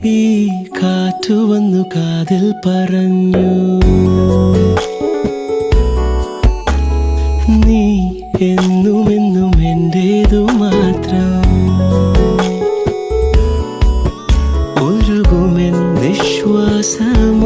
ഈ കാറ്റു വന്നു കാതിൽ പറഞ്ഞു, നീ എന്നുമെന്നും എന്റേതു മാത്രം. ഒഴുകുമെൻ വിശ്വാസം